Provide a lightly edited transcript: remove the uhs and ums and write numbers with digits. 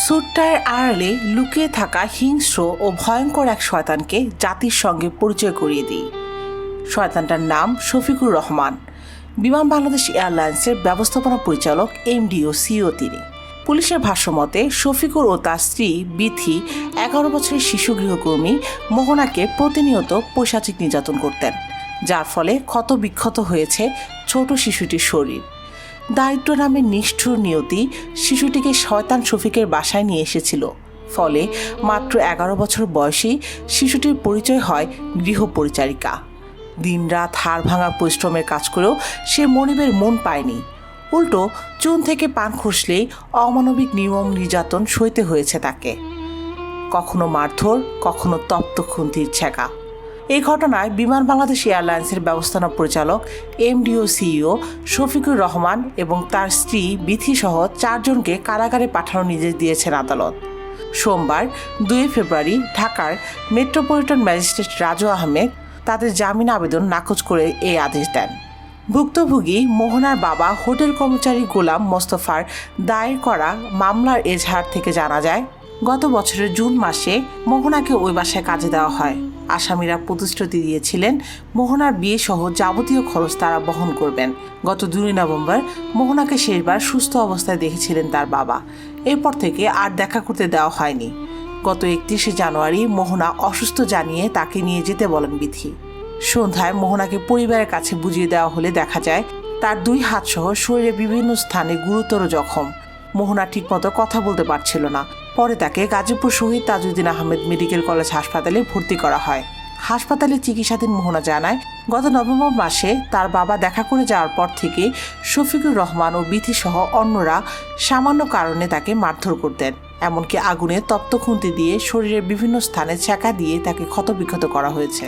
সুটটার আড়ালে লুকিয়ে থাকা হিংস্র ও ভয়ঙ্কর এক শয়তানকে জাতির সঙ্গে পরিচয় করিয়ে দিই। শয়তানটার নাম শফিকুর রহমান। বিমান বাংলাদেশ এয়ারলাইন্সের ব্যবস্থাপনা পরিচালক এমডি ও সিও তিনি। পুলিশের ভাষ্যমতে শফিকুর ও তার স্ত্রী বিথি 11 বছরের শিশু গৃহকর্মী মোহনাকে প্রতিনিয়ত পৈশাচিক নির্যাতন করতেন, যার ফলে ক্ষতবিক্ষত হয়েছে ছোট শিশুটির শরীর। দারিদ্র নামের নিষ্ঠুর নিয়তি শিশুটিকে শয়তান শফিকের বাসায় নিয়ে এসেছিল। ফলে মাত্র 11 বছর বয়সেই শিশুটির পরিচয় হয় গৃহপরিচারিকা। দিনরাত হাড় ভাঙা পরিশ্রমের কাজ করেও সে মনিবের মন পায়নি। উল্টো চুন থেকে পান খসলেই অমানবিক নির্মম নির্যাতন সইতে হয়েছে তাকে। কখনো মারধর, কখনো তপ্ত খুন্তির ছেঁকা। এই ঘটনায় বিমান বাংলাদেশ এয়ারলাইন্সের ব্যবস্থাপনা পরিচালক এমডি ও সিইও শফিকুর রহমান এবং তার স্ত্রী বিথি সহ 4 জনকে কারাগারে পাঠানোর নির্দেশ দিয়েছেন আদালত। সোমবার 2 ফেব্রুয়ারি ঢাকার মেট্রোপলিটন ম্যাজিস্ট্রেট রাজু আহমেদ তাদের জামিন আবেদন নাকচ করে এই আদেশ দেন। ভুক্তভোগী মোহনার বাবা হোটেল কর্মচারী গোলাম মোস্তফার দায়ের করা মামলার এজাহার থেকে জানা যায়, গত বছরের জুন মাসে মোহনাকে ওই বাসায় কাজে দেওয়া হয়। আসামিরা প্রতিশ্রুতি দিয়েছিলেন মোহনার বিয়ে সহ যাবতীয় খরচ তারা বহন করবেন। গত 2 নভেম্বর মোহনাকে শেষবার সুস্থ অবস্থায় দেখেছিলেন তার বাবা। এরপর থেকে আর দেখা করতে দেওয়া হয়নি। গত 31 জানুয়ারি মোহনা অসুস্থ জানিয়ে তাকে নিয়ে যেতে বলেন বিথি। সন্ধ্যায় মোহনাকে পরিবারের কাছে বুঝিয়ে দেওয়া হলে দেখা যায় তার 2 হাত সহ শরীরে বিভিন্ন স্থানে গুরুতর জখম। মোহনা ঠিকমতো কথা বলতে পারছিল না। পরে তাকে গাজীপুর শহীদ তাজউদ্দিন আহমেদ মেডিকেল কলেজ হাসপাতালে ভর্তি করা হয়। হাসপাতালে চিকিৎসাধীন মোহনা জানায়, গত নভেম্বর মাসে তার বাবা দেখা করে যাওয়ার পর থেকে শফিকুর রহমান ও বিথি সহ অন্যরা সামান্য কারণে তাকে মারধর করতেন। এমনকি আগুনে তপ্ত খুন্তি দিয়ে শরীরের বিভিন্ন স্থানে ছ্যাঁকা দিয়ে তাকে ক্ষতবিক্ষত করা হয়েছে।